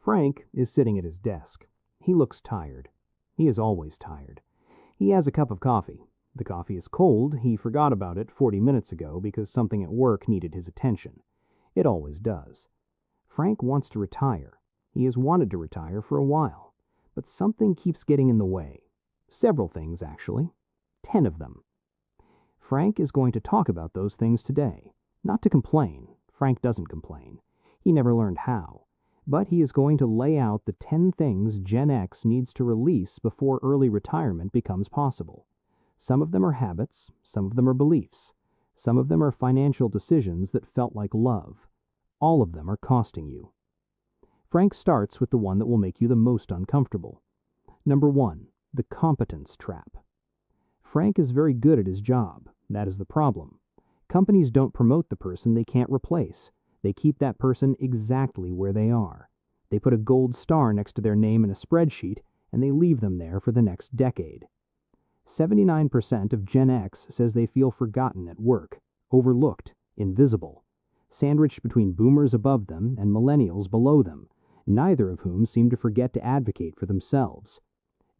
Frank is sitting at his desk. He looks tired. He is always tired. He has a cup of coffee. The coffee is cold. He forgot about it 40 minutes ago because something at work needed his attention. It always does. Frank wants to retire. He has wanted to retire for a while. But something keeps getting in the way. Several things, actually. 10 of them. Frank is going to talk about those things today. Not to complain. Frank doesn't complain. He never learned how. But he is going to lay out the 10 things Gen X needs to release before early retirement becomes possible. Some of them are habits, some of them are beliefs, some of them are financial decisions that felt like love. All of them are costing you. Frank starts with the one that will make you the most uncomfortable. Number 1, the competence trap. Frank is very good at his job. That is the problem. Companies don't promote the person they can't replace. They keep that person exactly where they are. They put a gold star next to their name in a spreadsheet, and they leave them there for the next decade. 79% of Gen X says they feel forgotten at work, overlooked, invisible, sandwiched between boomers above them and millennials below them, neither of whom seem to forget to advocate for themselves.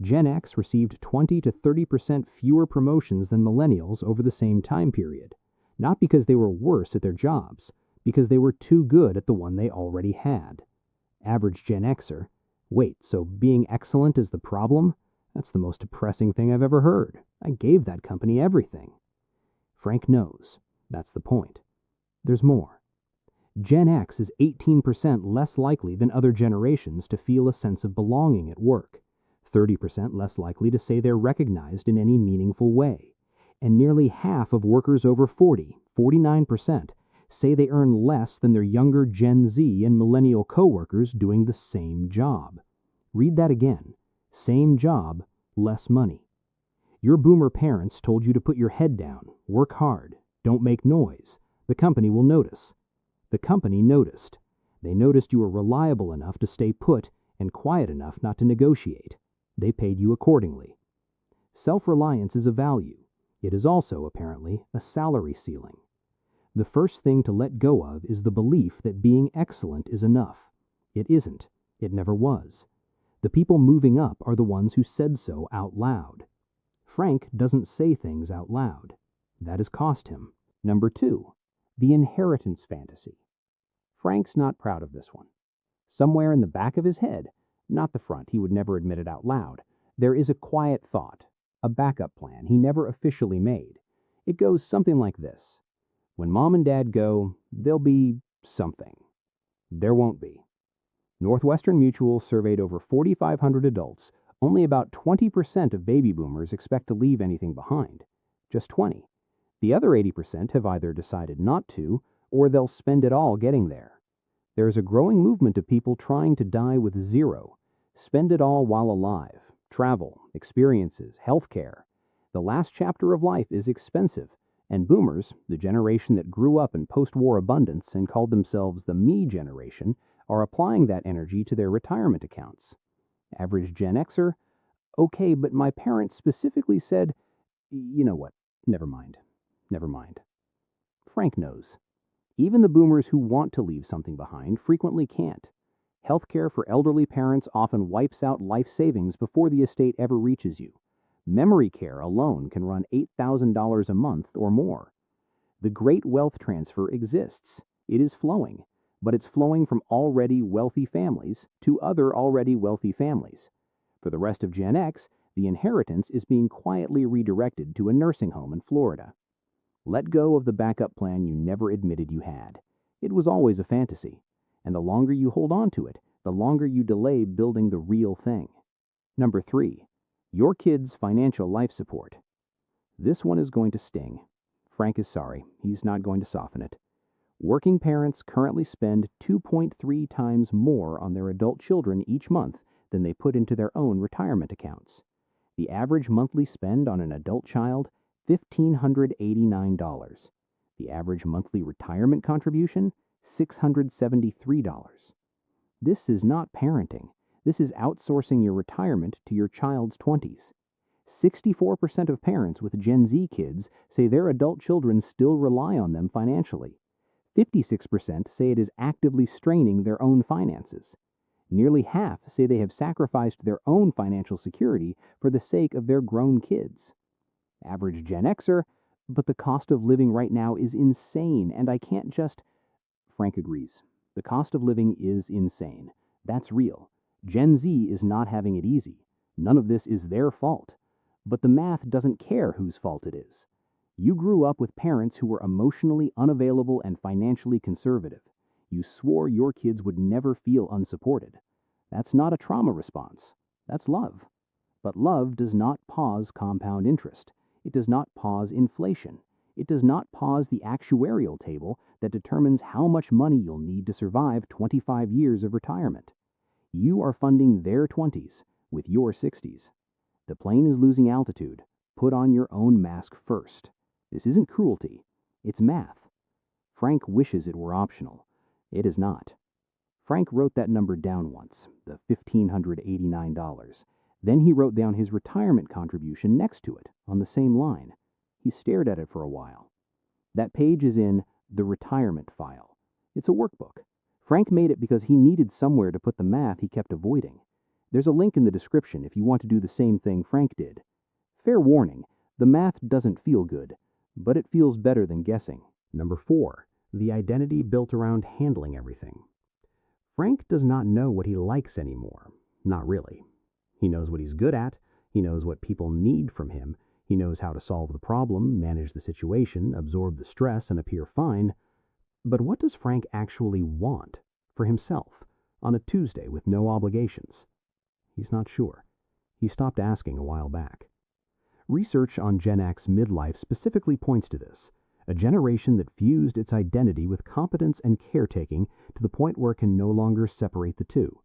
Gen X received 20 to 30% fewer promotions than millennials over the same time period, not because they were worse at their jobs, because they were too good at the one they already had. Average Gen Xer, wait, so being excellent is the problem? That's the most depressing thing I've ever heard. I gave that company everything. Frank knows. That's the point. There's more. Gen X is 18% less likely than other generations to feel a sense of belonging at work, 30% less likely to say they're recognized in any meaningful way, and nearly half of workers over 40, 49%, say they earn less than their younger Gen Z and millennial coworkers doing the same job. Read that again. Same job, less money. Your boomer parents told you to put your head down, work hard, don't make noise. The company will notice. The company noticed. They noticed you were reliable enough to stay put and quiet enough not to negotiate. They paid you accordingly. Self-reliance is a value. It is also, apparently, a salary ceiling. The first thing to let go of is the belief that being excellent is enough. It isn't. It never was. The people moving up are the ones who said so out loud. Frank doesn't say things out loud. That has cost him. Number 2, the inheritance fantasy. Frank's not proud of this one. Somewhere in the back of his head, not the front, he would never admit it out loud, there is a quiet thought, a backup plan he never officially made. It goes something like this. When mom and dad go, there'll be something. There won't be. Northwestern Mutual surveyed over 4,500 adults. Only about 20% of baby boomers expect to leave anything behind. Just 20. The other 80% have either decided not to, or they'll spend it all getting there. There is a growing movement of people trying to die with zero. Spend it all while alive. Travel, experiences, healthcare. The last chapter of life is expensive. And boomers, the generation that grew up in post-war abundance and called themselves the me generation, are applying that energy to their retirement accounts. Average Gen Xer, okay, but my parents specifically said, you know what, never mind. Frank knows. Even the boomers who want to leave something behind frequently can't. Healthcare for elderly parents often wipes out life savings before the estate ever reaches you. Memory care alone can run $8,000 a month or more. The great wealth transfer exists. It is flowing, but it's flowing from already wealthy families to other already wealthy families. For the rest of Gen X, the inheritance is being quietly redirected to a nursing home in Florida. Let go of the backup plan you never admitted you had. It was always a fantasy, and the longer you hold on to it, the longer you delay building the real thing. Number 3. Your kids' financial life support. This one is going to sting. Frank is sorry. He's not going to soften it. Working parents currently spend 2.3 times more on their adult children each month than they put into their own retirement accounts. The average monthly spend on an adult child, $1,589. The average monthly retirement contribution, $673. This is not parenting. This is outsourcing your retirement to your child's 20s. 64% of parents with Gen Z kids say their adult children still rely on them financially. 56% say it is actively straining their own finances. Nearly half say they have sacrificed their own financial security for the sake of their grown kids. Average Gen Xer, but the cost of living right now is insane, and I can't just... Frank agrees. The cost of living is insane. That's real. Gen Z is not having it easy. None of this is their fault. But the math doesn't care whose fault it is. You grew up with parents who were emotionally unavailable and financially conservative. You swore your kids would never feel unsupported. That's not a trauma response. That's love. But love does not pause compound interest. It does not pause inflation. It does not pause the actuarial table that determines how much money you'll need to survive 25 years of retirement. You are funding their 20s with your 60s. The plane is losing altitude. Put on your own mask first. This isn't cruelty. It's math. Frank wishes it were optional. It is not. Frank wrote that number down once, the $1,589. Then he wrote down his retirement contribution next to it, on the same line. He stared at it for a while. That page is in the retirement file. It's a workbook. Frank made it because he needed somewhere to put the math he kept avoiding. There's a link in the description if you want to do the same thing Frank did. Fair warning, the math doesn't feel good, but it feels better than guessing. Number 4. The identity built around handling everything. Frank does not know what he likes anymore. Not really. He knows what he's good at. He knows what people need from him. He knows how to solve the problem, manage the situation, absorb the stress, and appear fine. But what does Frank actually want for himself on a Tuesday with no obligations? He's not sure. He stopped asking a while back. Research on Gen X midlife specifically points to this, a generation that fused its identity with competence and caretaking to the point where it can no longer separate the two.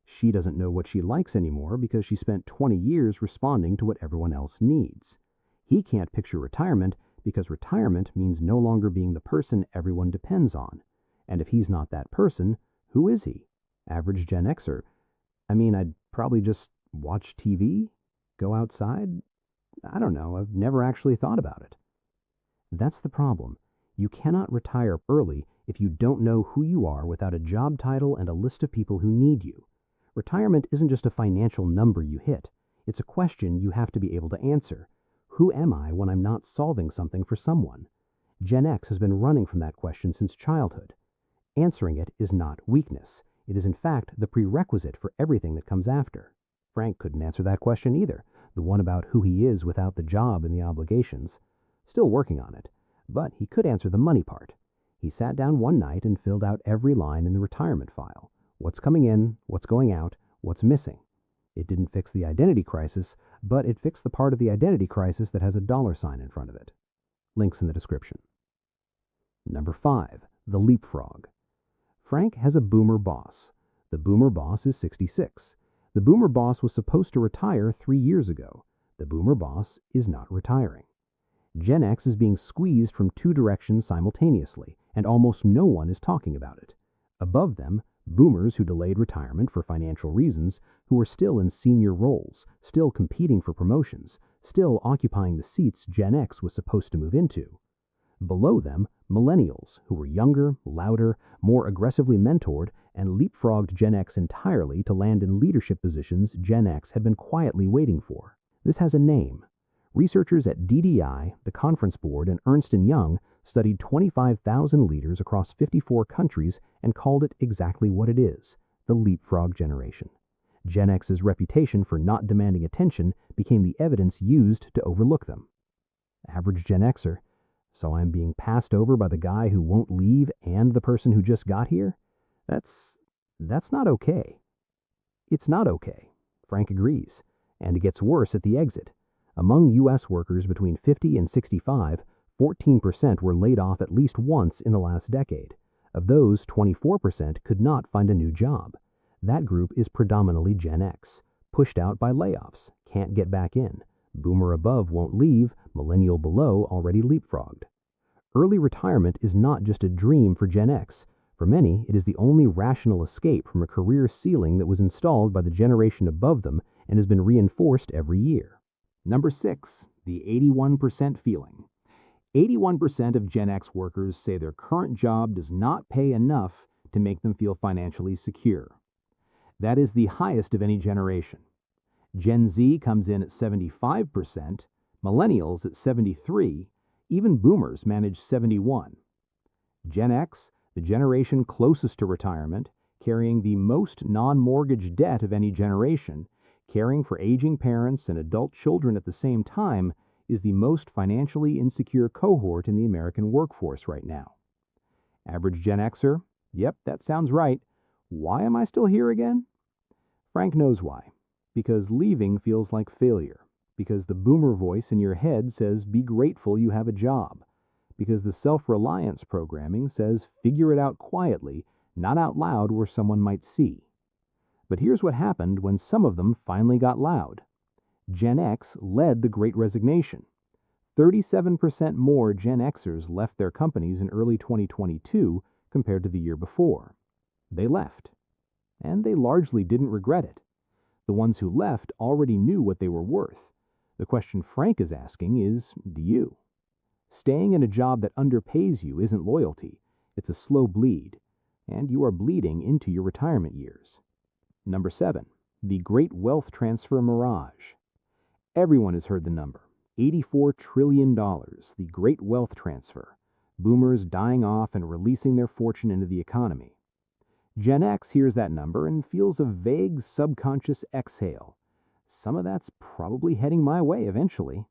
She doesn't know what she likes anymore because she spent 20 years responding to what everyone else needs. He can't picture retirement because retirement means no longer being the person everyone depends on. And if he's not that person, who is he? Average Gen Xer. I'd probably just watch TV? Go outside? I don't know. I've never actually thought about it. That's the problem. You cannot retire early if you don't know who you are without a job title and a list of people who need you. Retirement isn't just a financial number you hit. It's a question you have to be able to answer. Who am I when I'm not solving something for someone? Gen X has been running from that question since childhood. Answering it is not weakness. It is in fact the prerequisite for everything that comes after. Frank couldn't answer that question either, the one about who he is without the job and the obligations. Still working on it, but he could answer the money part. He sat down one night and filled out every line in the retirement file. What's coming in, what's going out, what's missing. It didn't fix the identity crisis, but it fixed the part of the identity crisis that has a $sign in front of it. Links in the description. Number 5. The Leapfrog. Frank has a boomer boss. The boomer boss is 66. The boomer boss was supposed to retire 3 years ago. The boomer boss is not retiring. Gen X is being squeezed from two directions simultaneously, and almost no one is talking about it. Above them, boomers who delayed retirement for financial reasons, who are still in senior roles, still competing for promotions, still occupying the seats Gen X was supposed to move into. Below them, millennials who were younger, louder, more aggressively mentored, and leapfrogged Gen X entirely to land in leadership positions Gen X had been quietly waiting for. This has a name. Researchers at DDI, the Conference Board, and Ernst & Young studied 25,000 leaders across 54 countries and called it exactly what it is, the leapfrog generation. Gen X's reputation for not demanding attention became the evidence used to overlook them. Average Gen Xer, so I'm being passed over by the guy who won't leave and the person who just got here? That's not okay. It's not okay. Frank agrees. And it gets worse at the exit. Among U.S. workers between 50 and 65, 14% were laid off at least once in the last decade. Of those, 24% could not find a new job. That group is predominantly Gen X, pushed out by layoffs, can't get back in. Boomer above won't leave, millennial below already leapfrogged. Early retirement is not just a dream for Gen X. For many, it is the only rational escape from a career ceiling that was installed by the generation above them and has been reinforced every year. Number 6. The 81% feeling. 81% of Gen X workers say their current job does not pay enough to make them feel financially secure. That is the highest of any generation. Gen Z comes in at 75%, millennials at 73%, even boomers manage 71%. Gen X, the generation closest to retirement, carrying the most non-mortgage debt of any generation, caring for aging parents and adult children at the same time, is the most financially insecure cohort in the American workforce right now. Average Gen Xer, yep, that sounds right. Why am I still here again? Frank knows why. Because leaving feels like failure. Because the boomer voice in your head says be grateful you have a job. Because the self-reliance programming says figure it out quietly, not out loud where someone might see. But here's what happened when some of them finally got loud. Gen X led the Great Resignation. 37% more Gen Xers left their companies in early 2022 compared to the year before. They left. And they largely didn't regret it. The ones who left already knew what they were worth. The question Frank is asking is, do you? Staying in a job that underpays you isn't loyalty. It's a slow bleed. And you are bleeding into your retirement years. Number 7, the Great Wealth Transfer Mirage. Everyone has heard the number. $84 trillion, the Great Wealth Transfer. Boomers dying off and releasing their fortune into the economy. Gen X hears that number and feels a vague subconscious exhale. Some of that's probably heading my way eventually.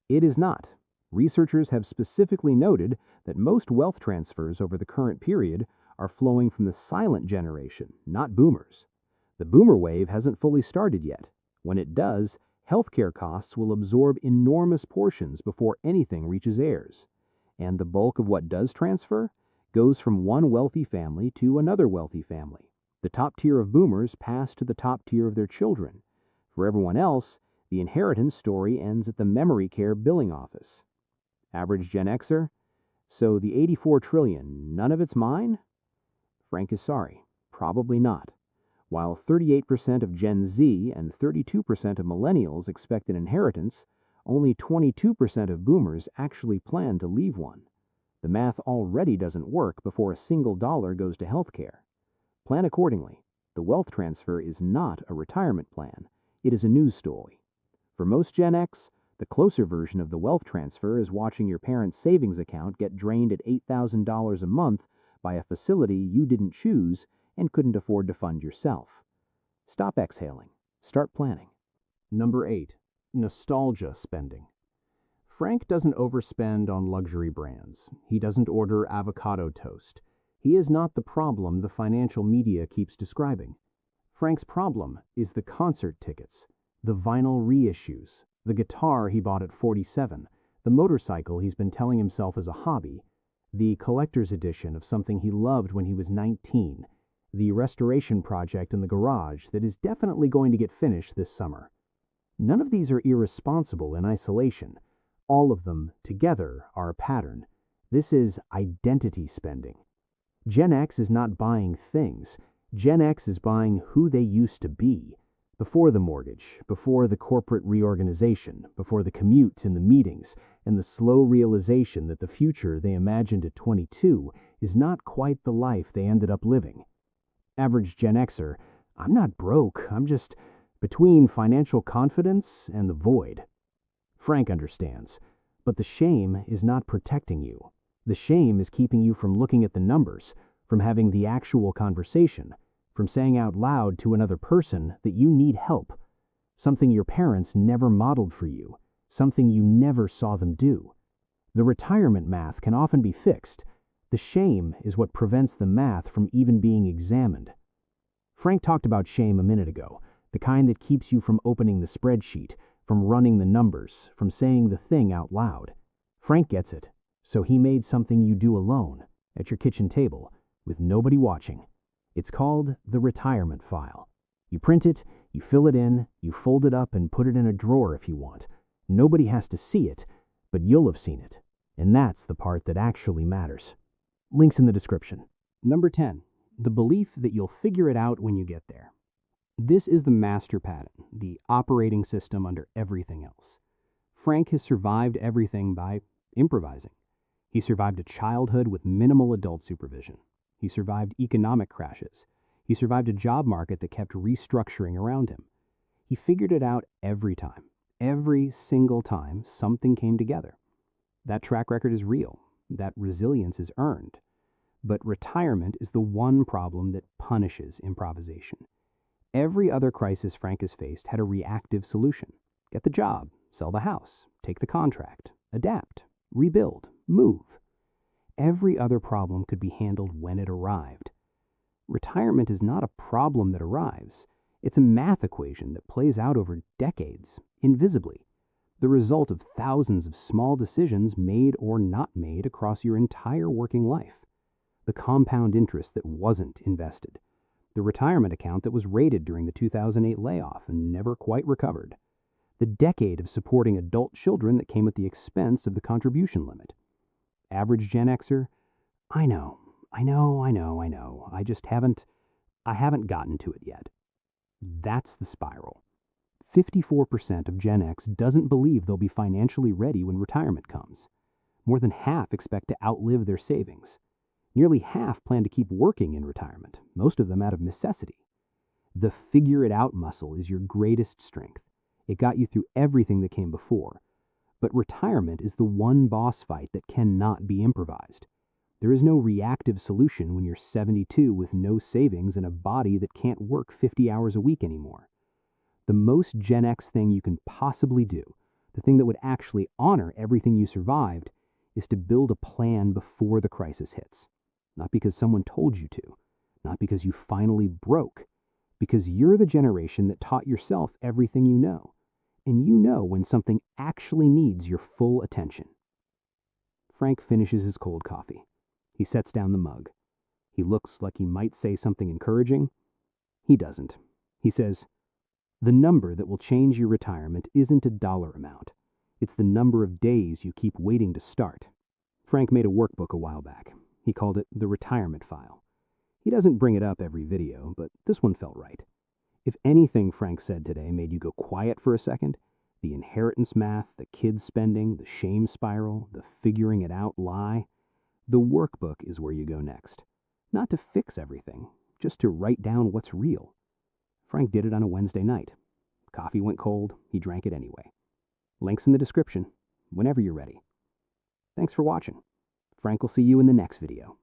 It is not. Researchers have specifically noted that most wealth transfers over the current period are flowing from the silent generation, not boomers. The boomer wave hasn't fully started yet. When it does, healthcare costs will absorb enormous portions before anything reaches heirs. And the bulk of what does transfer goes from one wealthy family to another wealthy family. The top tier of boomers pass to the top tier of their children. For everyone else, the inheritance story ends at the memory care billing office. Average Gen Xer? So the $84 trillion, none of it's mine? Frank is sorry. Probably not. While 38% of Gen Z and 32% of millennials expect an inheritance, only 22% of boomers actually plan to leave one. The math already doesn't work before a single dollar goes to healthcare. Plan accordingly. The wealth transfer is not a retirement plan. It is a news story. For most Gen X, the closer version of the wealth transfer is watching your parents' savings account get drained at $8,000 a month by a facility you didn't choose and couldn't afford to fund yourself. Stop exhaling. Start planning. Number 8. Nostalgia spending. Frank doesn't overspend on luxury brands. He doesn't order avocado toast. He is not the problem the financial media keeps describing. Frank's problem is the concert tickets, the vinyl reissues, the guitar he bought at 47, the motorcycle he's been telling himself is a hobby, the collector's edition of something he loved when he was 19, the restoration project in the garage that is definitely going to get finished this summer. None of these are irresponsible in isolation. All of them together are a pattern. This is identity spending. Gen X is not buying things. Gen X is buying who they used to be. Before the mortgage, before the corporate reorganization, before the commute and the meetings, and the slow realization that the future they imagined at 22 is not quite the life they ended up living. Average Gen Xer, I'm not broke, I'm just between financial confidence and the void. Frank understands, but the shame is not protecting you. The shame is keeping you from looking at the numbers, from having the actual conversation, from saying out loud to another person that you need help, something your parents never modeled for you, something you never saw them do. The retirement math can often be fixed. The shame is what prevents the math from even being examined. Frank talked about shame a minute ago, the kind that keeps you from opening the spreadsheet, from running the numbers, from saying the thing out loud. Frank gets it, so he made something you do alone, at your kitchen table, with nobody watching. It's called the retirement file. You print it, you fill it in, you fold it up and put it in a drawer if you want. Nobody has to see it, but you'll have seen it. And that's the part that actually matters. Links in the description. Number 10. The belief that you'll figure it out when you get there. This is the master pattern, the operating system under everything else. Frank has survived everything by improvising. He survived a childhood with minimal adult supervision. He survived economic crashes. He survived a job market that kept restructuring around him. He figured it out every time. Every single time something came together. That track record is real. That resilience is earned. But retirement is the one problem that punishes improvisation. Every other crisis Frank has faced had a reactive solution. Get the job, sell the house, take the contract, adapt, rebuild, move. Every other problem could be handled when it arrived. Retirement is not a problem that arrives. It's a math equation that plays out over decades, invisibly, the result of thousands of small decisions made or not made across your entire working life. The compound interest that wasn't invested. The retirement account that was raided during the 2008 layoff and never quite recovered. The decade of supporting adult children that came at the expense of the contribution limit. Average Gen Xer, I know. I haven't gotten to it yet. That's the spiral. 54% of Gen X doesn't believe they'll be financially ready when retirement comes. More than half expect to outlive their savings. Nearly half plan to keep working in retirement, most of them out of necessity. The figure-it-out muscle is your greatest strength. It got you through everything that came before. But retirement is the one boss fight that cannot be improvised. There is no reactive solution when you're 72 with no savings and a body that can't work 50 hours a week anymore. The most Gen X thing you can possibly do, the thing that would actually honor everything you survived, is to build a plan before the crisis hits. Not because someone told you to, not because you finally broke, because you're the generation that taught yourself everything you know, and you know when something actually needs your full attention. Frank finishes his cold coffee. He sets down the mug. He looks like he might say something encouraging. He doesn't. He says, "The number that will change your retirement isn't a dollar amount. It's the number of days you keep waiting to start." Frank made a workbook a while back. He called it the retirement file. He doesn't bring it up every video, but this one felt right. If anything Frank said today made you go quiet for a second, the inheritance math, the kids spending, the shame spiral, the figuring it out lie, the workbook is where you go next. Not to fix everything, just to write down what's real. Frank did it on a Wednesday night. Coffee went cold. He drank it anyway. Links in the description, whenever you're ready. Thanks for watching. Frank will see you in the next video.